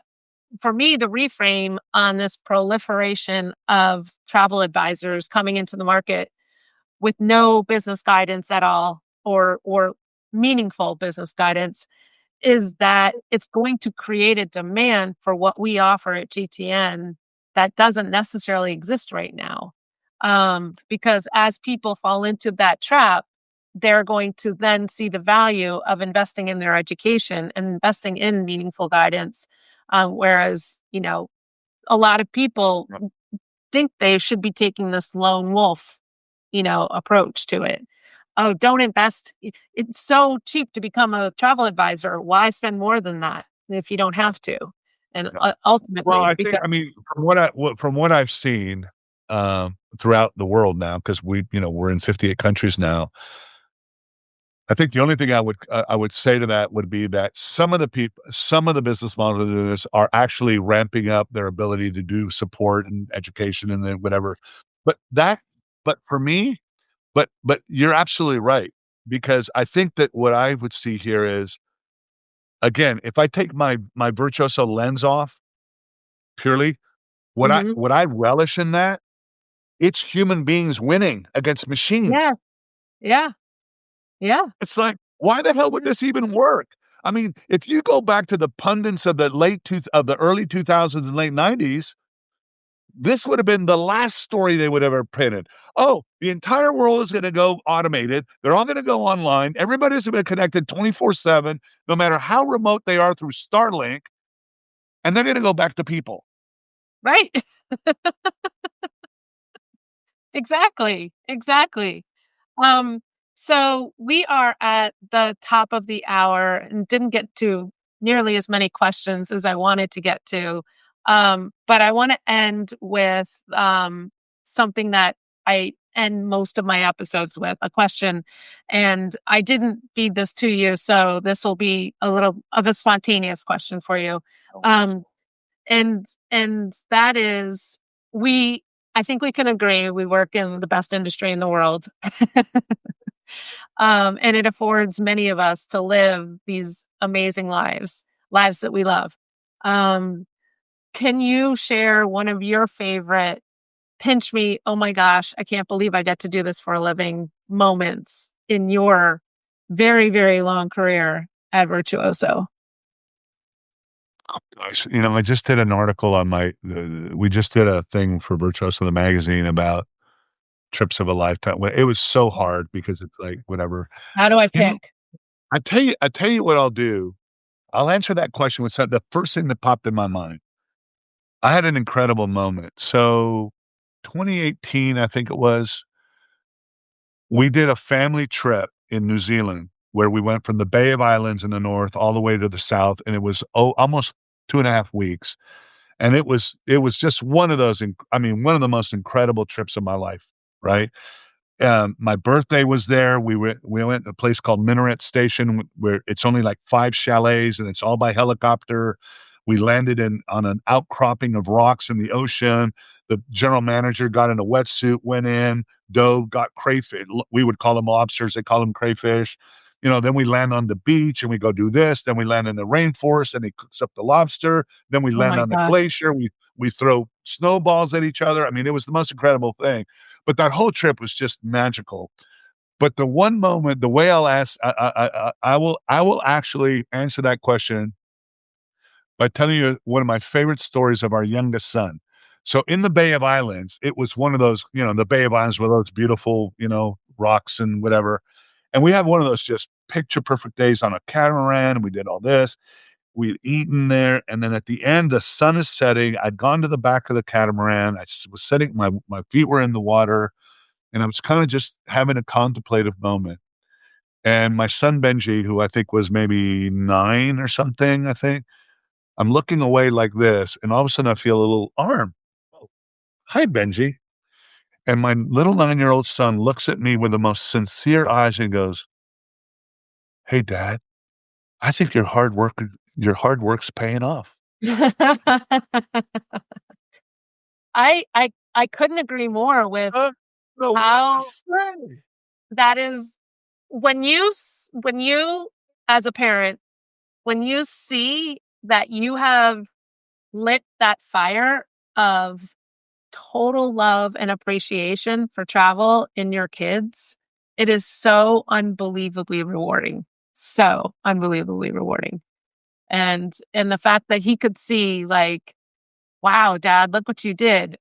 for me, the reframe on this proliferation of travel advisors coming into the market with no business guidance at all or meaningful business guidance is that it's going to create a demand for what we offer at GTN that doesn't necessarily exist right now. Because as people fall into that trap, they're going to then see the value of investing in their education and investing in meaningful guidance. Whereas, a lot of people think they should be taking this lone wolf, approach to it. Oh, don't invest. It's so cheap to become a travel advisor. Why spend more than that if you don't have to? And Yeah. Well, ultimately, because I mean, from what I've seen, throughout the world now, because we're in 58 countries now. I think the only thing I would say to that would be that some of the business models are actually ramping up their ability to do support and education and then whatever. But that, but for me, but you're absolutely right because I think that what I would see here is again, if I take my virtuoso lens off purely, Mhm. what I relish in that, it's human beings winning against Yeah, machines. yeah, yeah, It's like, why the hell would yeah. this even work? I mean, if you go back to the pundits of the early 2000s and late 90s, this would have been the last story they would ever printed. Oh, the entire world is going to go automated. They're all going to go online. Everybody's going to be connected 24/7, no matter how remote they are through Starlink, and they're going to go back to people. Right. Exactly. Exactly. Um, so we are at the top of the hour and didn't get to nearly as many questions as I wanted to get to. But I want to end with something that I end most of my episodes with a question. And I didn't feed this to you, so this will be a little of a spontaneous question for you. Um, and that is we I think we can agree we work in the best industry in the world. And it affords many of us to live these amazing lives that we love. Um, can you share one of your favorite pinch me, oh my gosh, I can't believe I get to do this for a living moments in your very, very long career at Virtuoso? Gosh, I just did an article on we just did a thing for Virtuoso the magazine about trips of a lifetime. It was so hard because it's like whatever. How do I You know, pick? I tell you what I'll do. I'll answer that question with the first thing that popped in my mind. I had an incredible moment. So 2018, I think it was, we did a family trip in New Zealand where we went from the Bay of Islands in the north all the way to the south, and it was almost 2.5 weeks. And it was just one of those, one of the most incredible trips of my life, right? My birthday was there. We went to a place called Minaret Station where it's only like 5 chalets and it's all by helicopter. We landed on an outcropping of rocks in the ocean. The general manager got in a wetsuit, went in, dove, got crayfish. We would call them lobsters. They call them crayfish. Then we land on the beach and we go do this. Then we land in the rainforest and he cooks up the lobster. Then we Oh land my on the gosh. glacier. We throw snowballs at each other. It was the most incredible thing. But that whole trip was just magical. But the one moment, the way I'll ask, I will actually answer that question by telling you one of my favorite stories of our youngest son. So in the Bay of Islands, it was one of those, the Bay of Islands with those beautiful, rocks and whatever. And we had one of those just picture perfect days on a catamaran. And we did all this. We'd eaten there. And then at the end, the sun is setting. I'd gone to the back of the catamaran. I was sitting, my feet were in the water. And I was kind of just having a contemplative moment. And my son Benji, who I think was maybe 9 or something, I'm looking away like this, and all of a sudden I feel a little arm. "Oh, hi, Benji." And my little 9-year-old son looks at me with the most sincere eyes and goes, "Hey, Dad, I think your hard work's paying off." I couldn't agree more with No, what to how say? that is when you as a parent, when you see that you have lit that fire of total love and appreciation for travel in your kids, it is so unbelievably rewarding. So unbelievably rewarding. And the fact that he could see like, wow, Dad, look what you did.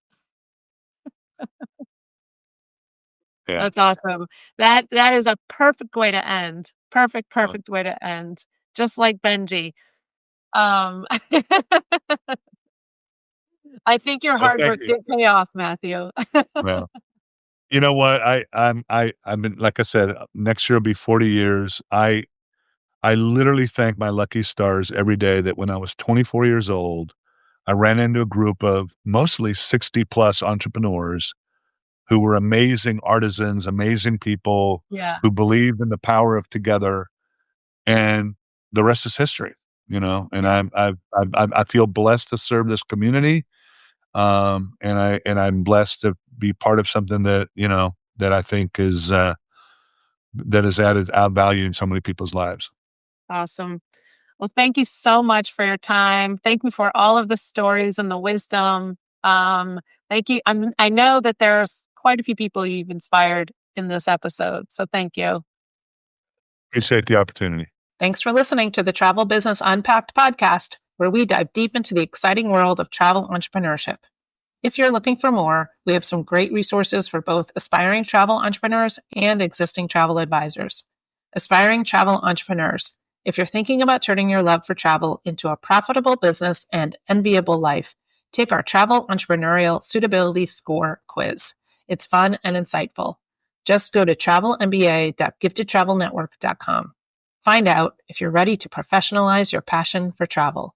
Yeah. That's awesome. That is a perfect way to end. Perfect way to end. Just like Benji. Um I think your Well, hard thank work you. did pay off, Matthew. Well, you know what? I've been, like I said, next year will be 40 years. I literally thank my lucky stars every day that when I was 24 years old, I ran into a group of mostly 60 plus entrepreneurs who were amazing artisans, amazing people Yeah, who believed in the power of together, and the rest is history, and yeah, I feel blessed to serve this community, and I'm blessed to be part of something that I think that has added value in so many people's lives. awesome. Well, thank you so much for your time. Thank you for all of the stories and the wisdom. Um, Thank you. I know that there's quite a few people you've inspired in this episode, so thank you. Appreciate the opportunity. Thanks for listening to the Travel Business Unpacked podcast, where we dive deep into the exciting world of travel entrepreneurship. If you're looking for more, we have some great resources for both aspiring travel entrepreneurs and existing travel advisors. Aspiring travel entrepreneurs, if you're thinking about turning your love for travel into a profitable business and enviable life, take our Travel Entrepreneurial Suitability Score quiz. It's fun and insightful. Just go to travelmba.giftedtravelnetwork.com. Find out if you're ready to professionalize your passion for travel.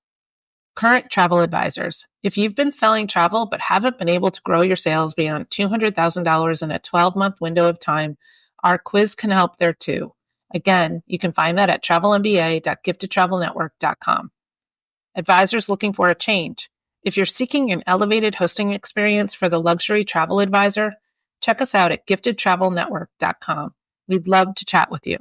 Current travel advisors. If you've been selling travel but haven't been able to grow your sales beyond $200,000 in a 12-month window of time, our quiz can help there too. Again, you can find that at travelmba.giftedtravelnetwork.com. Advisors looking for a change. If you're seeking an elevated hosting experience for the luxury travel advisor, check us out at giftedtravelnetwork.com. We'd love to chat with you.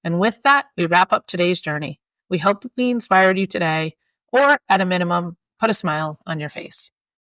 And with that, we wrap up today's journey. We hope we inspired you today, or at a minimum, put a smile on your face.